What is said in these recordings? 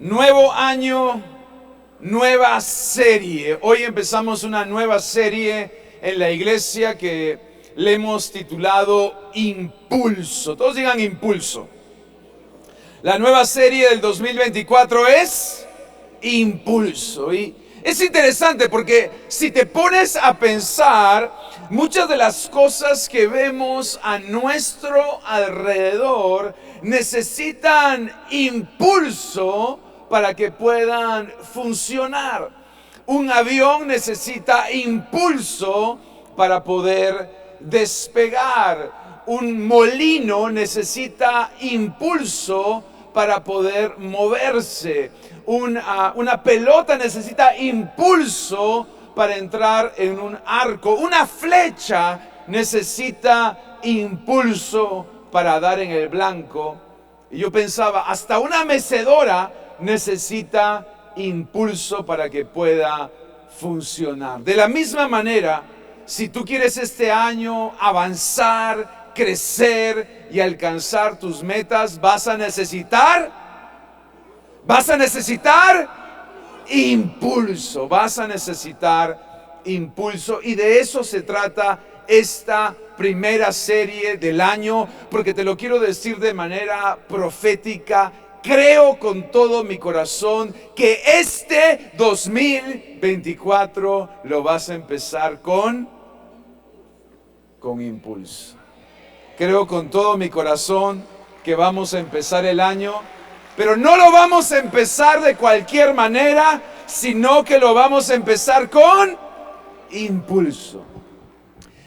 Nuevo año, nueva serie. Hoy empezamos una nueva serie en la iglesia que le hemos titulado Impulso. Todos digan Impulso. La nueva serie del 2024 es Impulso. Y es interesante porque si te pones a pensar, muchas de las cosas que vemos a nuestro alrededor necesitan impulso para que puedan funcionar. Un avión necesita impulso para poder despegar. Un molino necesita impulso para poder moverse. Una pelota necesita impulso para entrar en un arco. Una flecha necesita impulso para dar en el blanco. Y yo pensaba, hasta una mecedora necesita impulso para que pueda funcionar. De la misma manera, si tú quieres este año avanzar, crecer y alcanzar tus metas, vas a necesitar impulso. Vas a necesitar impulso. Y de eso se trata esta primera serie del año, porque te lo quiero decir de manera profética. Creo con todo mi corazón que este 2024 lo vas a empezar con impulso. Creo con todo mi corazón que vamos a empezar el año, pero no lo vamos a empezar de cualquier manera, sino que lo vamos a empezar con impulso.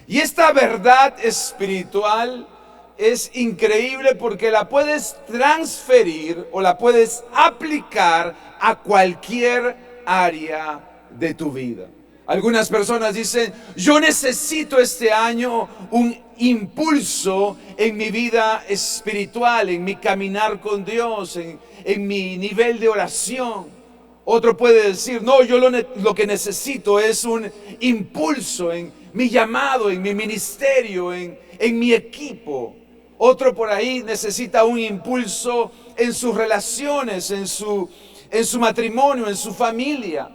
Y esta verdad espiritual es increíble porque la puedes transferir o la puedes aplicar a cualquier área de tu vida. Algunas personas dicen, yo necesito este año un impulso en mi vida espiritual, en mi caminar con Dios, en mi nivel de oración. Otro puede decir, no, yo lo que necesito es un impulso en mi llamado, en mi ministerio, en mi equipo. Otro por ahí necesita un impulso en sus relaciones, en su matrimonio, en su familia.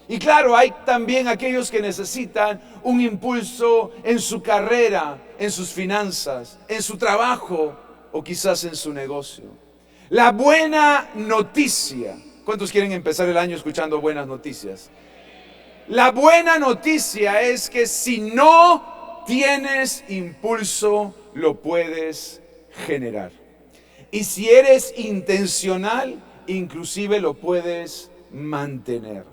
Y claro, hay también aquellos que necesitan un impulso en su carrera, en sus finanzas, en su trabajo o quizás en su negocio. La buena noticia. ¿Cuántos quieren empezar el año escuchando buenas noticias? La buena noticia es que si no tienes impulso, lo puedes generar. Y si eres intencional, inclusive lo puedes mantener.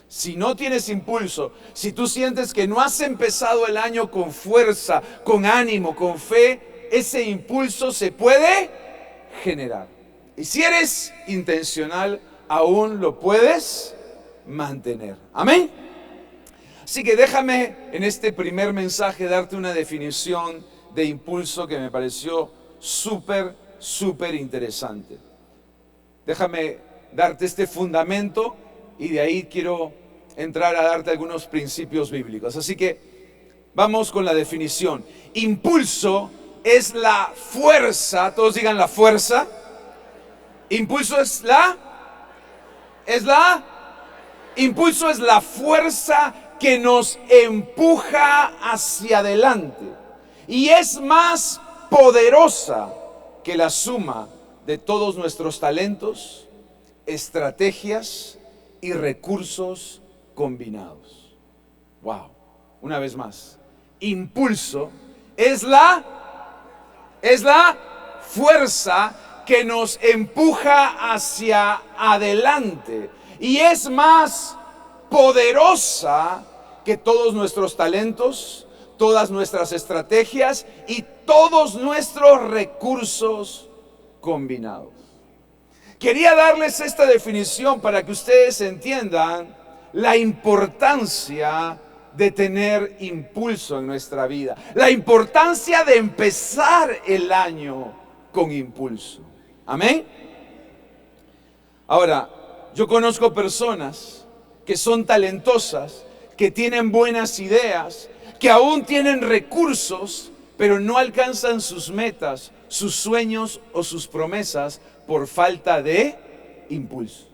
Si no tienes impulso, si tú sientes que no has empezado el año con fuerza, con ánimo, con fe, ese impulso se puede generar. Y si eres intencional, aún lo puedes mantener. Amén. Así que déjame en este primer mensaje darte una definición de impulso que me pareció súper interesante. Déjame darte este fundamento y de ahí quiero entrar a darte algunos principios bíblicos. Así que vamos con la definición. Impulso es la fuerza, todos digan la fuerza. Impulso impulso es la fuerza que nos empuja hacia adelante y es más poderosa que la suma de todos nuestros talentos, estrategias y recursos combinados. Wow. Una vez más. Impulso es la fuerza que nos empuja hacia adelante y es más poderosa que todos nuestros talentos, todas nuestras estrategias y todos nuestros recursos combinados. Quería darles esta definición para que ustedes entiendan la importancia de tener impulso en nuestra vida, la importancia de empezar el año con impulso. Amén. Ahora, yo conozco personas que son talentosas, que tienen buenas ideas, que aún tienen recursos, pero no alcanzan sus metas, sus sueños o sus promesas por falta de impulso.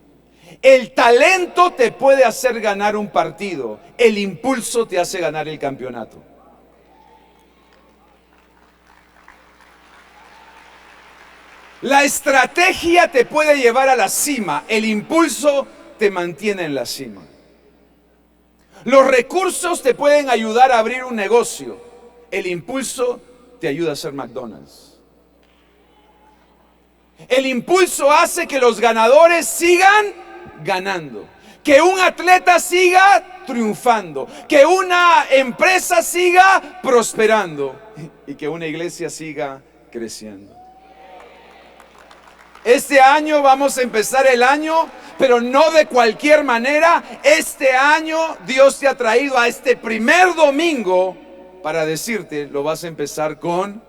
El talento te puede hacer ganar un partido, el impulso te hace ganar el campeonato. La estrategia te puede llevar a la cima, el impulso te mantiene en la cima. Los recursos te pueden ayudar a abrir un negocio, el impulso te ayuda a hacer McDonald's. El impulso hace que los ganadores sigan ganando, que un atleta siga triunfando, que una empresa siga prosperando y que una iglesia siga creciendo. Este año vamos a empezar el año, pero no de cualquier manera. Este año Dios te ha traído a este primer domingo para decirte, lo vas a empezar con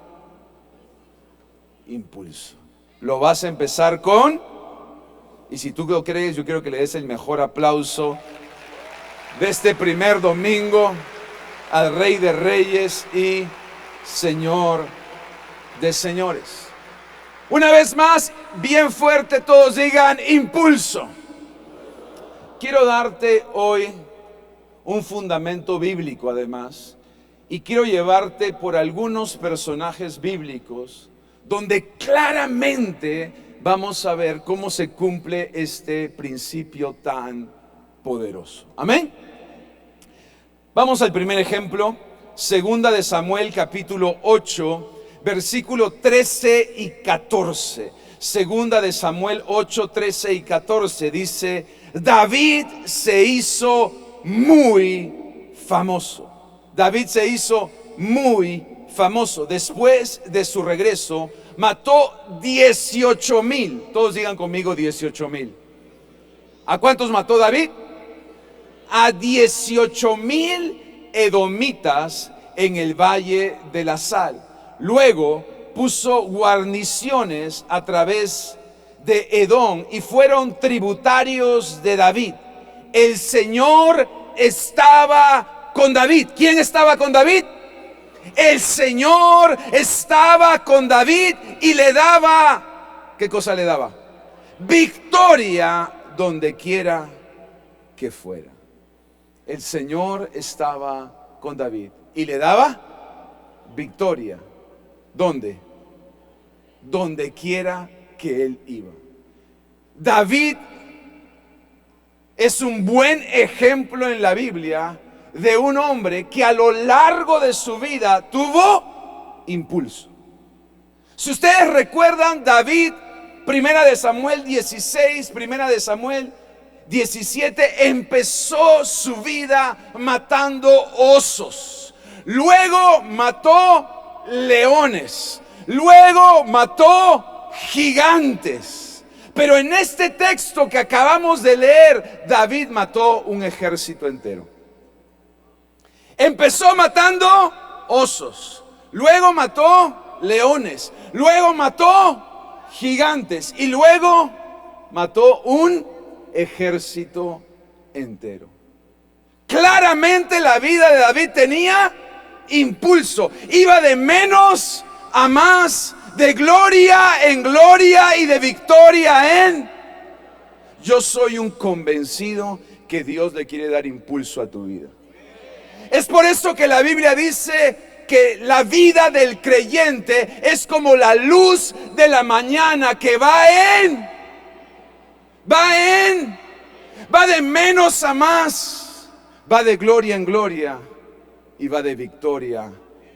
impulso. Lo vas a empezar con, y si tú lo crees, yo quiero que le des el mejor aplauso de este primer domingo al Rey de Reyes y Señor de Señores. Una vez más, bien fuerte, todos digan impulso. Quiero darte hoy un fundamento bíblico además, y quiero llevarte por algunos personajes bíblicos donde claramente vamos a ver cómo se cumple este principio tan poderoso. Amén. Vamos al primer ejemplo, segunda de Samuel capítulo 8, versículo 13 y 14. Segunda de Samuel 8, 13 y 14 dice: David se hizo muy famoso. David se hizo muy famoso. Después de su regreso, mató 18,000. Todos digan conmigo 18,000. ¿A cuántos mató David? A 18,000 edomitas en el Valle de la Sal. Luego puso guarniciones a través de Edom y fueron tributarios de David. El Señor estaba con David. ¿Quién estaba con David? El Señor estaba con David y le daba, ¿qué cosa le daba? Victoria donde quiera que fuera. El Señor estaba con David y le daba victoria. ¿Dónde? Donde quiera que él iba. David es un buen ejemplo en la Biblia de un hombre que a lo largo de su vida tuvo impulso. Si ustedes recuerdan, David, primera de Samuel 16, primera de Samuel 17, empezó su vida matando osos. Luego mató leones, luego mató gigantes. Pero en este texto que acabamos de leer, David mató un ejército entero. Empezó matando osos, luego mató leones, luego mató gigantes y luego mató un ejército entero. Claramente la vida de David tenía impulso, iba de menos a más, de gloria en gloria y de victoria en. Yo soy un convencido que Dios le quiere dar impulso a tu vida. Es por eso que la Biblia dice que la vida del creyente es como la luz de la mañana que va de menos a más, va de gloria en gloria y va de victoria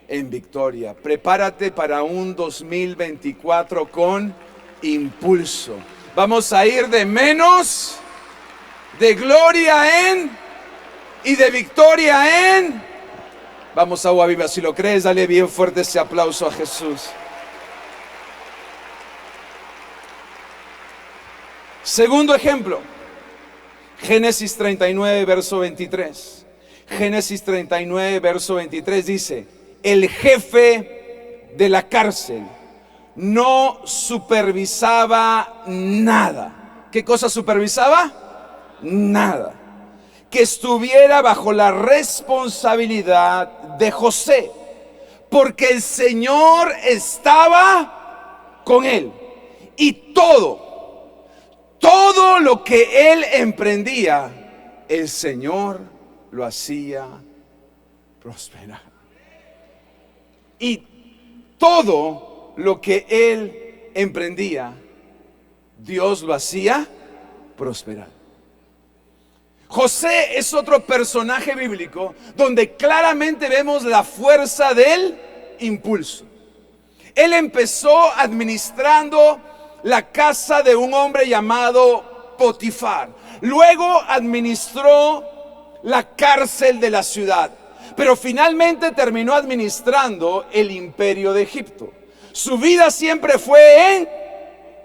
en victoria. Prepárate para un 2024 con impulso. Vamos a ir de menos, de gloria en y de victoria en. Vamos, agua viva, si lo crees, dale bien fuerte ese aplauso a Jesús. Segundo ejemplo, Génesis 39, verso 23. Génesis 39, verso 23 dice: el jefe de la cárcel no supervisaba nada. ¿Qué cosa supervisaba? Nada. Que estuviera bajo la responsabilidad de José, porque el Señor estaba con él. Y todo todo lo que él emprendía, el Señor lo hacía prosperar. Y todo lo que él emprendía, Dios lo hacía prosperar. José es otro personaje bíblico donde claramente vemos la fuerza del impulso. Él empezó administrando la casa de un hombre llamado Potifar. Luego administró la cárcel de la ciudad. Pero finalmente terminó administrando el imperio de Egipto. Su vida siempre fue en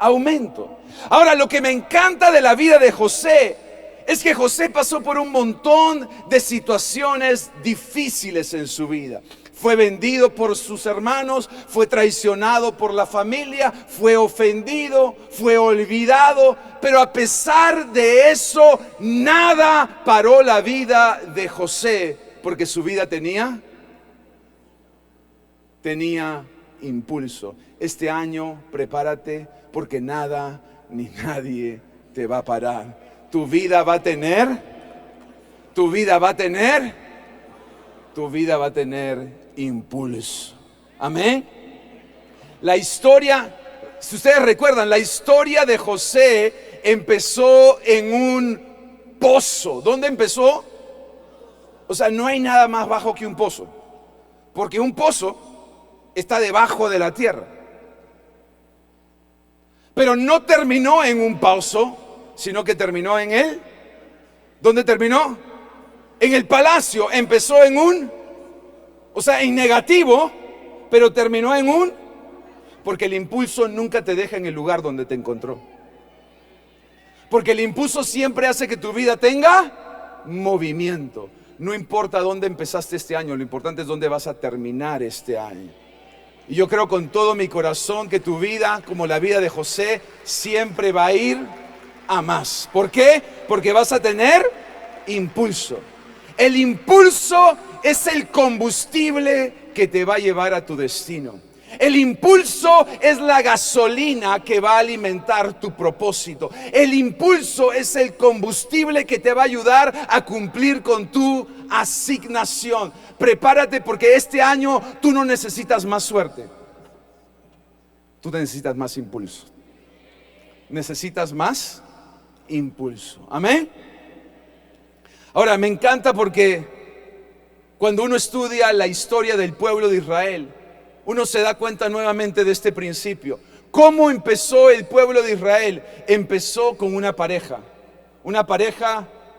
aumento. Ahora, lo que me encanta de la vida de José es que José pasó por un montón de situaciones difíciles en su vida. Fue vendido por sus hermanos, fue traicionado por la familia, fue ofendido, fue olvidado. Pero a pesar de eso, nada paró la vida de José, porque su vida tenía impulso. Este año prepárate, porque nada ni nadie te va a parar. Tu vida va a tener impulso. Amén. La historia, si ustedes recuerdan, la historia de José empezó en un pozo. ¿Dónde empezó? O sea, no hay nada más bajo que un pozo, porque un pozo está debajo de la tierra. Pero no terminó en un pozo, sino que terminó en él. ¿Dónde terminó? En el palacio. Empezó en negativo, pero terminó en porque el impulso nunca te deja en el lugar donde te encontró. Porque el impulso siempre hace que tu vida tenga movimiento. No importa dónde empezaste este año, lo importante es dónde vas a terminar este año. Y yo creo con todo mi corazón que tu vida, como la vida de José, siempre va a ir a más. ¿Por qué? Porque vas a tener impulso. El impulso es el combustible que te va a llevar a tu destino. El impulso es la gasolina que va a alimentar tu propósito. El impulso es el combustible que te va a ayudar a cumplir con tu asignación. Prepárate, porque este año tú no necesitas más suerte. Tú necesitas más impulso. Necesitas más impulso. Amén. Ahora, me encanta porque cuando uno estudia la historia del pueblo de Israel, uno se da cuenta nuevamente de este principio. ¿Cómo empezó el pueblo de Israel? Empezó con una pareja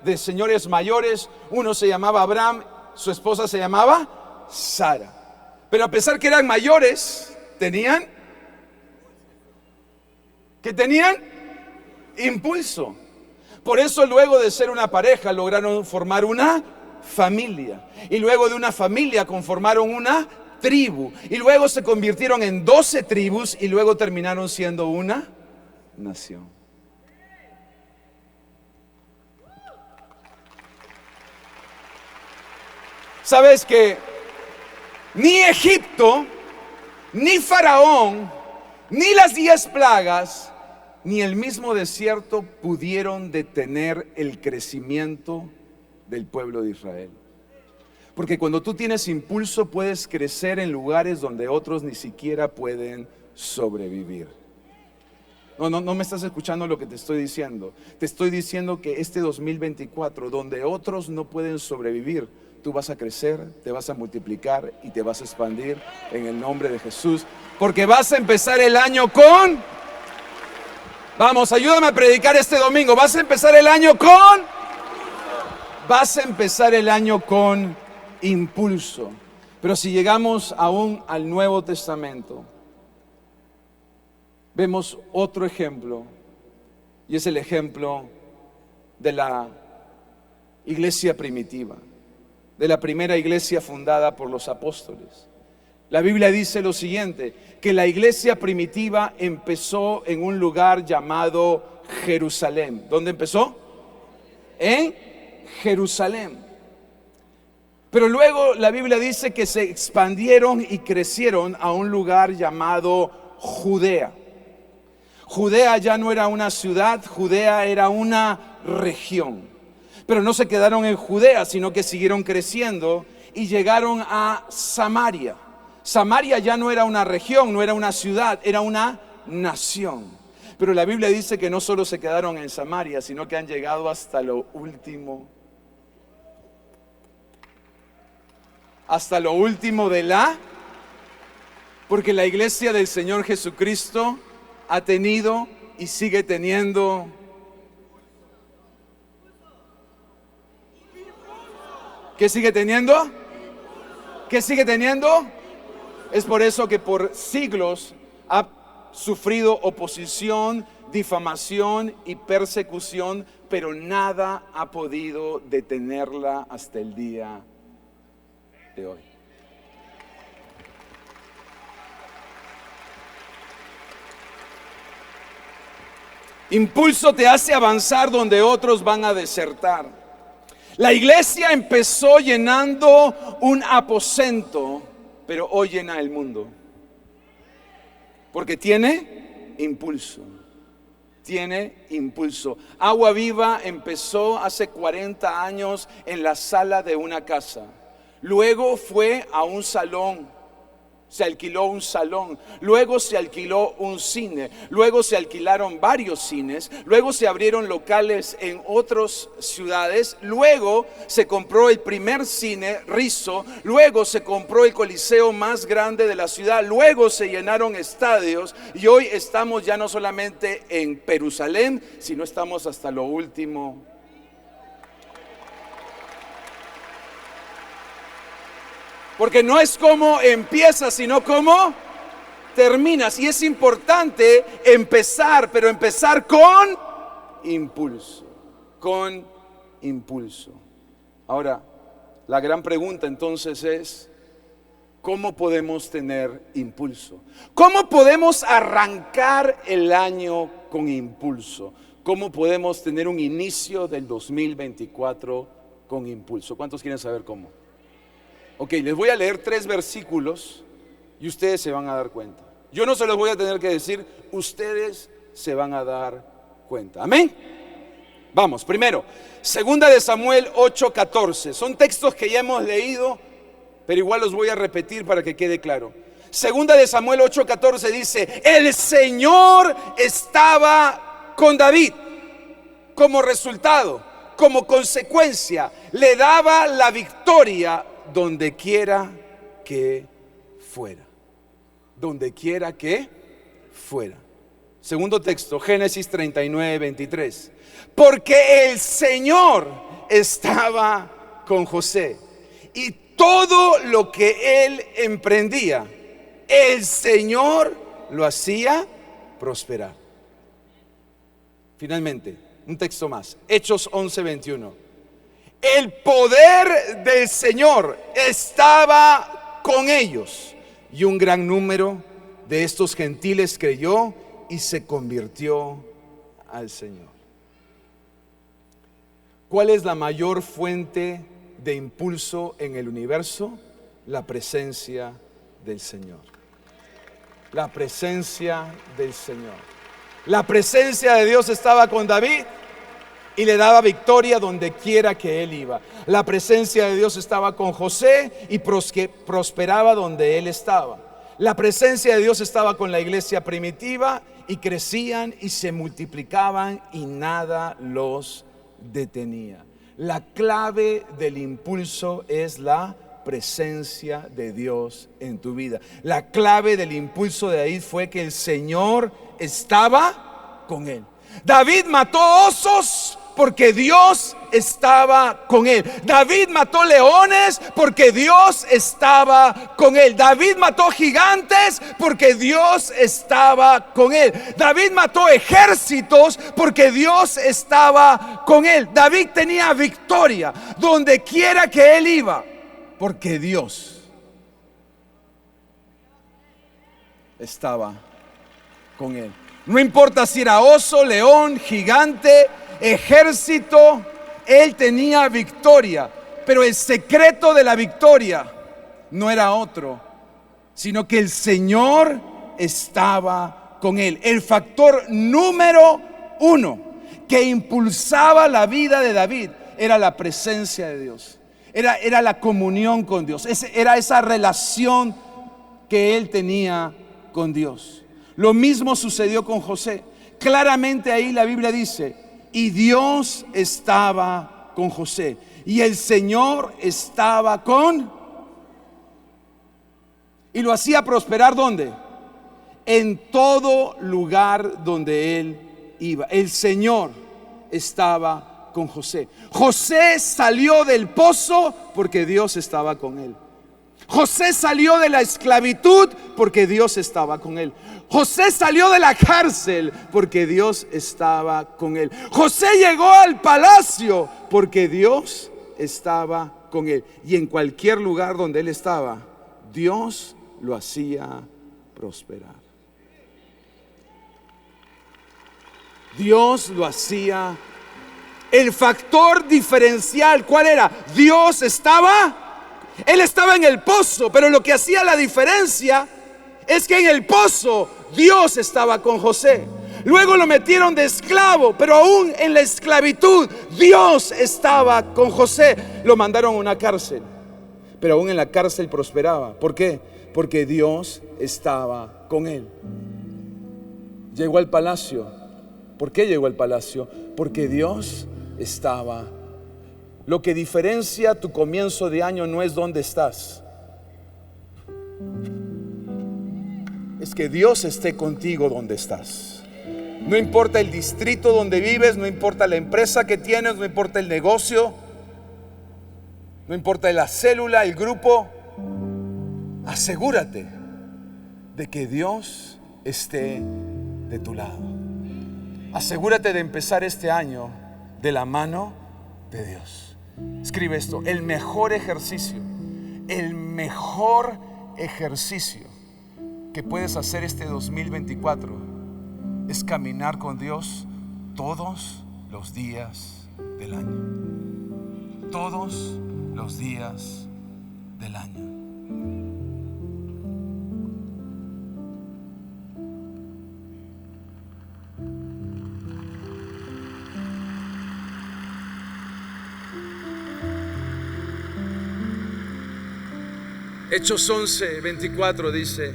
de señores mayores. Uno se llamaba Abraham, su esposa se llamaba Sara. Pero a pesar que eran mayores, tenían impulso. Por eso, luego de ser una pareja, lograron formar una familia. Y luego de una familia conformaron una tribu. Y luego se convirtieron en 12 tribus y luego terminaron siendo una nación. ¿Sabes que ni Egipto, ni Faraón, ni las 10 plagas, ni el mismo desierto pudieron detener el crecimiento del pueblo de Israel? Porque cuando tú tienes impulso, puedes crecer en lugares donde otros ni siquiera pueden sobrevivir. No me estás escuchando lo que te estoy diciendo. Te estoy diciendo que este 2024, donde otros no pueden sobrevivir, tú vas a crecer, te vas a multiplicar y te vas a expandir en el nombre de Jesús. Porque vas a empezar el año con... Vamos, ayúdame a predicar este domingo. Vas a empezar el año con impulso. Pero si llegamos aún al Nuevo Testamento, vemos otro ejemplo, y es el ejemplo de la iglesia primitiva, de la primera iglesia fundada por los apóstoles. La Biblia dice lo siguiente, que la iglesia primitiva empezó en un lugar llamado Jerusalén. ¿Dónde empezó? En Jerusalén. Pero luego la Biblia dice que se expandieron y crecieron a un lugar llamado Judea. Judea ya no era una ciudad, Judea era una región. Pero no se quedaron en Judea, sino que siguieron creciendo y llegaron a Samaria. Samaria ya no era una región, no era una ciudad, era una nación. Pero la Biblia dice que no solo se quedaron en Samaria, sino que han llegado hasta lo último. Hasta lo último porque la iglesia del Señor Jesucristo ha tenido y sigue teniendo ¿qué sigue teniendo? ¿Qué sigue teniendo? Es por eso que por siglos ha sufrido oposición, difamación y persecución, pero nada ha podido detenerla hasta el día de hoy. Impulso te hace avanzar donde otros van a desertar. La iglesia empezó llenando un aposento, pero hoy llena el mundo. Porque tiene impulso. Tiene impulso. Agua Viva empezó hace 40 años en la sala de una casa. Luego fue a un salón. Se alquiló un salón, luego se alquiló un cine, luego se alquilaron varios cines, luego se abrieron locales en otras ciudades, luego se compró el primer cine, Rizzo, luego se compró el coliseo más grande de la ciudad, luego se llenaron estadios y hoy estamos ya no solamente en Jerusalén, sino estamos hasta lo último. Porque no es cómo empiezas, sino cómo terminas. Y es importante empezar, pero empezar con impulso. Con impulso. Ahora, la gran pregunta entonces es, ¿cómo podemos tener impulso? ¿Cómo podemos arrancar el año con impulso? ¿Cómo podemos tener un inicio del 2024 con impulso? ¿Cuántos quieren saber cómo? Ok, les voy a leer 3 versículos y ustedes se van a dar cuenta. Yo no se los voy a tener que decir, ustedes se van a dar cuenta. Amén. Vamos, primero, 2 de Samuel 8:14. Son textos que ya hemos leído, pero igual los voy a repetir para que quede claro. 2 de Samuel 8:14 dice, el Señor estaba con David. Como resultado, como consecuencia, le daba la victoria donde quiera que fuera. Donde quiera que fuera. Segundo texto, Génesis 39:23. Porque el Señor estaba con José y todo lo que él emprendía, el Señor lo hacía prosperar. Finalmente, un texto más, Hechos 11:21. El poder del Señor estaba con ellos y un gran número de estos gentiles creyó y se convirtió al Señor. ¿Cuál es la mayor fuente de impulso en el universo? La presencia del Señor. La presencia del Señor. La presencia de Dios estaba con David y le daba victoria donde quiera que él iba. La presencia de Dios estaba con José y prosperaba donde él estaba. La presencia de Dios estaba con la iglesia primitiva y crecían y se multiplicaban y nada los detenía. La clave del impulso es la presencia de Dios en tu vida. La clave del impulso de David fue que el Señor estaba con él. David mató osos porque Dios estaba con él. David mató leones porque Dios estaba con él. David mató gigantes porque Dios estaba con él. David mató ejércitos porque Dios estaba con él. David tenía victoria donde quiera que él iba porque Dios estaba con él. No importa si era oso, león, gigante, ejército, él tenía victoria. Pero el secreto de la victoria no era otro, sino que el Señor estaba con él. El factor número uno que impulsaba la vida de David era la presencia de Dios. Era la comunión con Dios. Era esa relación que él tenía con Dios. Lo mismo sucedió con José. Claramente ahí la Biblia dice: y Dios estaba con José, y el Señor estaba con, y lo hacía prosperar. ¿Dónde? En todo lugar donde él iba. El Señor estaba con José. José salió del pozo porque Dios estaba con él. José salió de la esclavitud porque Dios estaba con él. José salió de la cárcel porque Dios estaba con él. José llegó al palacio porque Dios estaba con él. Y en cualquier lugar donde él estaba, Dios lo hacía prosperar. Dios lo hacía. El factor diferencial, ¿cuál era? Dios estaba. Él estaba en el pozo, pero lo que hacía la diferencia es que en el pozo Dios estaba con José. Luego lo metieron de esclavo, pero aún en la esclavitud Dios estaba con José. Lo mandaron a una cárcel, pero aún en la cárcel prosperaba. ¿Por qué? Porque Dios estaba con él. Llegó al palacio. ¿Por qué llegó al palacio? Porque Dios estaba. Lo que diferencia tu comienzo de año no es dónde estás, es que Dios esté contigo donde estás. No importa el distrito donde vives, no importa la empresa que tienes, no importa el negocio, no importa la célula, el grupo. Asegúrate de que Dios esté de tu lado. Asegúrate de empezar este año de la mano de Dios. Escribe esto: el mejor ejercicio que puedes hacer este 2024 es caminar con Dios todos los días del año. Todos los días del año. Hechos 11:24 dice: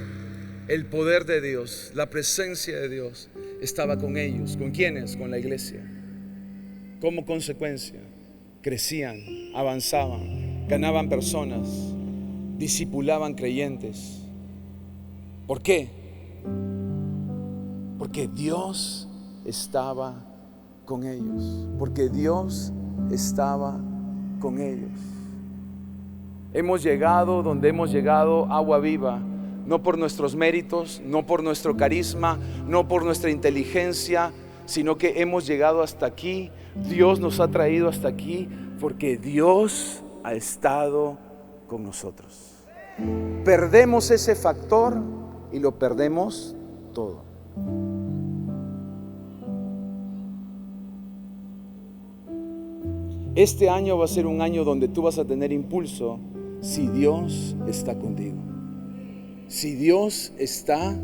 el poder de Dios, la presencia de Dios estaba con ellos. ¿Con quiénes? Con la iglesia. Como consecuencia, crecían, avanzaban, ganaban personas, discipulaban creyentes. ¿Por qué? Porque Dios estaba con ellos. Porque Dios estaba con ellos. Hemos llegado donde hemos llegado, Agua Viva, no por nuestros méritos, no por nuestro carisma, no por nuestra inteligencia, sino que hemos llegado hasta aquí. Dios nos ha traído hasta aquí porque Dios ha estado con nosotros. Perdemos ese factor y lo perdemos todo. Este año va a ser un año donde tú vas a tener impulso si Dios está contigo. Si Dios está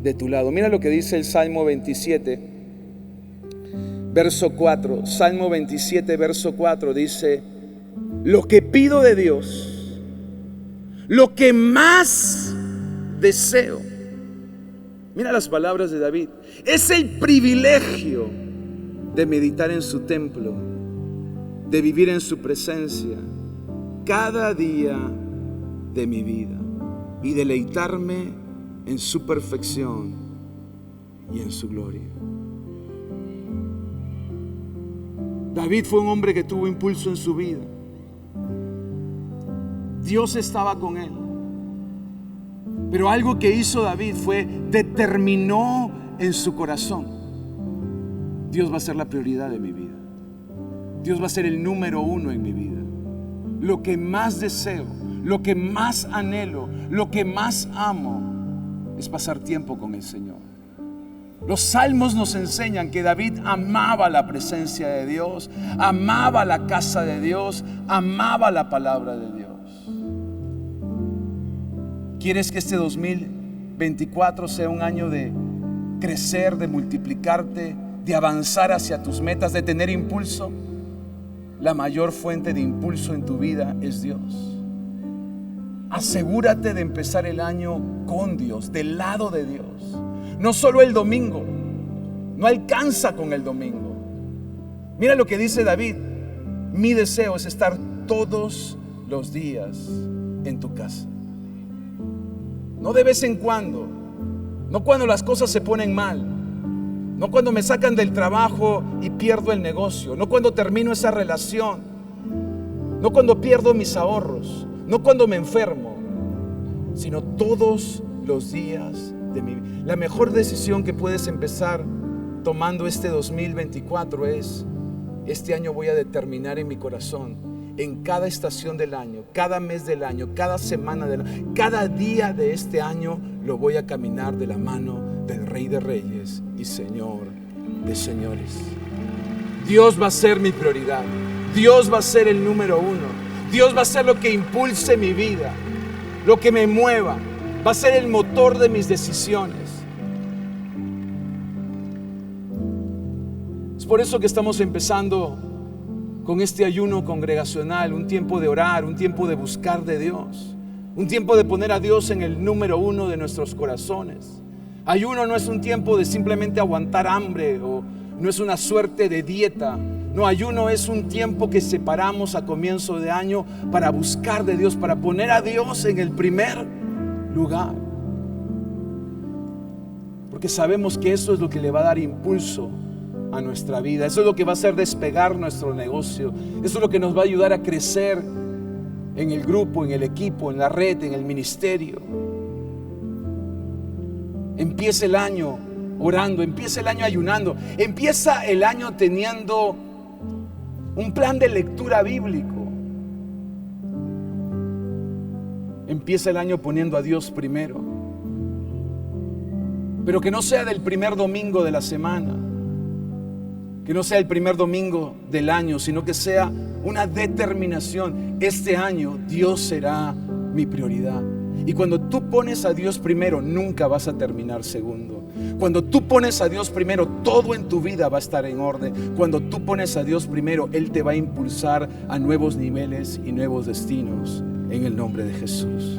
de tu lado. Mira lo que dice el Salmo 27, verso 4. Salmo 27, verso 4 dice: lo que pido de Dios, lo que más deseo. Mira las palabras de David. Es el privilegio de meditar en su templo, de vivir en su presencia cada día de mi vida y deleitarme en su perfección y en su gloria. David fue un hombre que tuvo impulso en su vida. Dios estaba con él. Pero algo que hizo David fue determinó en su corazón: Dios va a ser la prioridad de mi vida. Dios va a ser el número uno en mi vida. Lo que más deseo, lo que más anhelo, lo que más amo es pasar tiempo con el Señor. Los salmos nos enseñan que David amaba la presencia de Dios, amaba la casa de Dios, amaba la palabra de Dios. ¿Quieres que este 2024 sea un año de crecer, de multiplicarte, de avanzar hacia tus metas, de tener impulso, la mayor fuente de impulso en tu vida es Dios. Asegúrate de empezar el año con Dios, del lado de Dios. No solo el domingo, no alcanza con el domingo. Mira lo que dice David: mi deseo es estar todos los días en tu casa. No de vez en cuando, no cuando las cosas se ponen mal, no cuando me sacan del trabajo y pierdo el negocio, no cuando termino esa relación, no cuando pierdo mis ahorros, no cuando me enfermo, sino todos los días de mi vida. La mejor decisión que puedes empezar tomando este 2024 es: este año voy a determinar en mi corazón, en cada estación del año, cada mes del año, cada semana del año, cada día de este año, lo voy a caminar de la mano del Rey de Reyes y Señor de Señores. Dios va a ser mi prioridad. Dios va a ser el número uno. Dios va a ser lo que impulse mi vida, lo que me mueva, va a ser el motor de mis decisiones. Es por eso que estamos empezando con este ayuno congregacional, un tiempo de orar, un tiempo de buscar de Dios, un tiempo de poner a Dios en el número uno de nuestros corazones. Ayuno no es un tiempo de simplemente aguantar hambre, o no es una suerte de dieta. No, ayuno es un tiempo que separamos a comienzo de año para buscar de Dios, para poner a Dios en el primer lugar. Porque sabemos que eso es lo que le va a dar impulso a nuestra vida. Eso es lo que va a hacer despegar nuestro negocio. Eso es lo que nos va a ayudar a crecer en el grupo, en el equipo, en la red, en el ministerio. Empieza el año orando, empieza el año ayunando, empieza el año teniendo un plan de lectura bíblico. Empieza el año poniendo a Dios primero. Pero que no sea del primer domingo de la semana, que no sea el primer domingo del año, sino que sea una determinación. Este año Dios será mi prioridad. Y cuando tú pones a Dios primero, nunca vas a terminar segundo. Cuando tú pones a Dios primero, todo en tu vida va a estar en orden. Cuando tú pones a Dios primero, Él te va a impulsar a nuevos niveles y nuevos destinos, en el nombre de Jesús.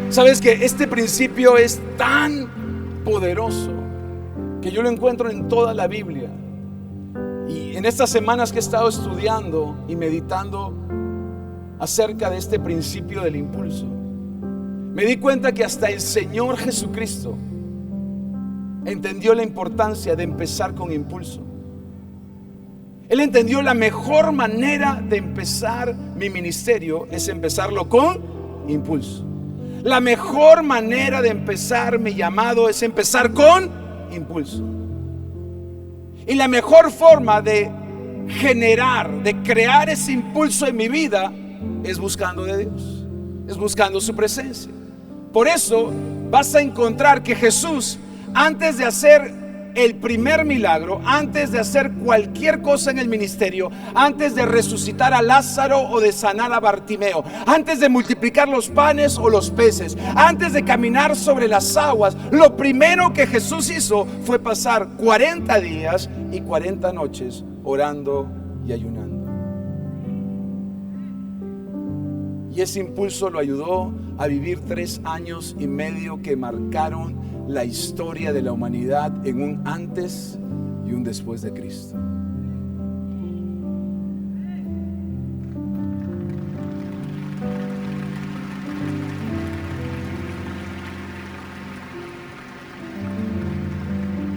Sabes que este principio es tan poderoso que yo lo encuentro en toda la Biblia. Y en estas semanas que he estado estudiando y meditando acerca de este principio del impulso, me di cuenta que hasta el Señor Jesucristo entendió la importancia de empezar con impulso. Él entendió la mejor manera de empezar mi ministerio es empezarlo con impulso. La mejor manera de empezar mi llamado es empezar con impulso. Y la mejor forma de generar, de crear ese impulso en mi vida es buscando de Dios, es buscando su presencia. Por eso vas a encontrar que Jesús, antes de hacer el primer milagro, antes de hacer cualquier cosa en el ministerio, antes de resucitar a Lázaro o de sanar a Bartimeo, antes de multiplicar los panes o los peces, antes de caminar sobre las aguas, lo primero que Jesús hizo fue pasar 40 días y 40 noches orando y ayunando. Y ese impulso lo ayudó a vivir 3 años y medio que marcaron la historia de la humanidad en un antes y un después de Cristo.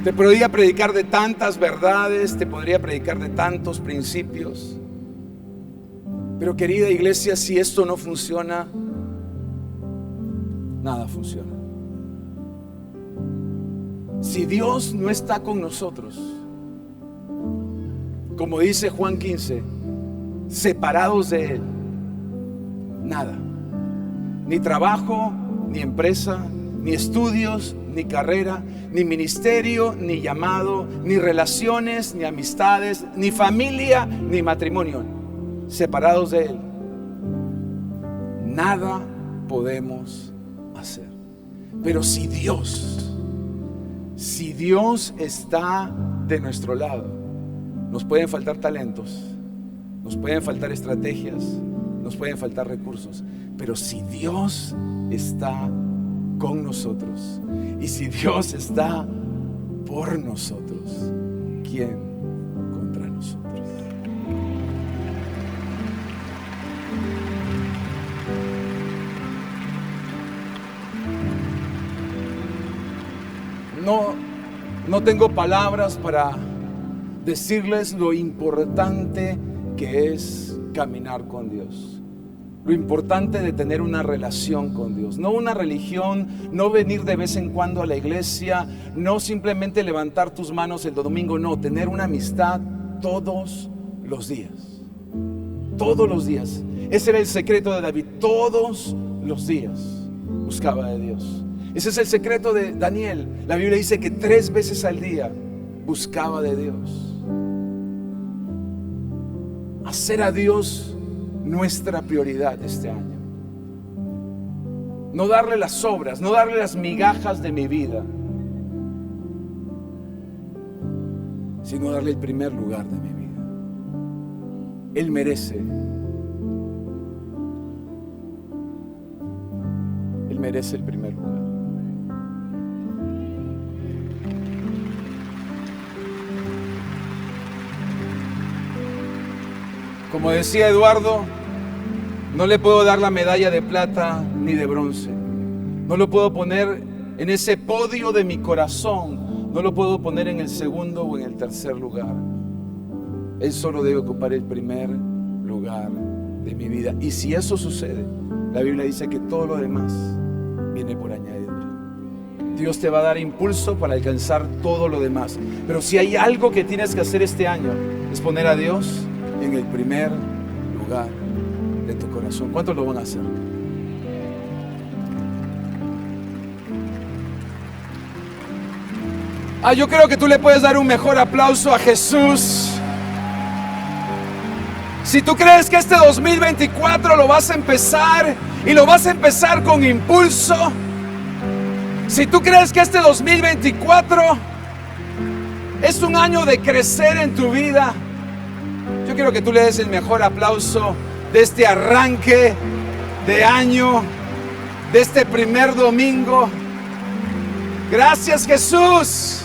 Te podría predicar de tantas verdades, te podría predicar de tantos principios, pero querida iglesia, si esto no funciona, nada funciona. Si Dios no está con nosotros, como dice Juan 15, separados de Él, nada, ni trabajo, ni empresa, ni estudios, ni carrera, ni ministerio, ni llamado, ni relaciones, ni amistades, ni familia, ni matrimonio, separados de Él, nada podemos hacer. Pero si Dios está de nuestro lado, nos pueden faltar talentos, nos pueden faltar estrategias, nos pueden faltar recursos, pero si Dios está con nosotros y si Dios está por nosotros, ¿quién contra nosotros? No tengo palabras para decirles lo importante que es caminar con Dios. Lo importante de tener una relación con Dios. No una religión, no venir de vez en cuando a la iglesia, no simplemente levantar tus manos el domingo, no, tener una amistad todos los días. Todos los días. Ese era el secreto de David. Todos los días buscaba de Dios. Ese es el secreto de Daniel. La Biblia dice que 3 veces al día buscaba de Dios. Hacer a Dios nuestra prioridad este año. No darle las sobras, no darle las migajas de mi vida, sino darle el primer lugar de mi vida. Él merece el primer lugar. Como decía Eduardo, no le puedo dar la medalla de plata ni de bronce. No lo puedo poner en ese podio de mi corazón. No lo puedo poner en el segundo o en el tercer lugar. Él solo debe ocupar el primer lugar de mi vida. Y si eso sucede, la Biblia dice que todo lo demás viene por añadidura. Dios te va a dar impulso para alcanzar todo lo demás. Pero si hay algo que tienes que hacer este año, es poner a Dios en el primer lugar de tu corazón. ¿Cuántos lo van a hacer? Yo creo que tú le puedes dar un mejor aplauso a Jesús. Si tú crees que este 2024 lo vas a empezar y lo vas a empezar con impulso, si tú crees que este 2024 es un año de crecer en tu vida, yo quiero que tú le des el mejor aplauso de este arranque de año, de este primer domingo. Gracias, Jesús.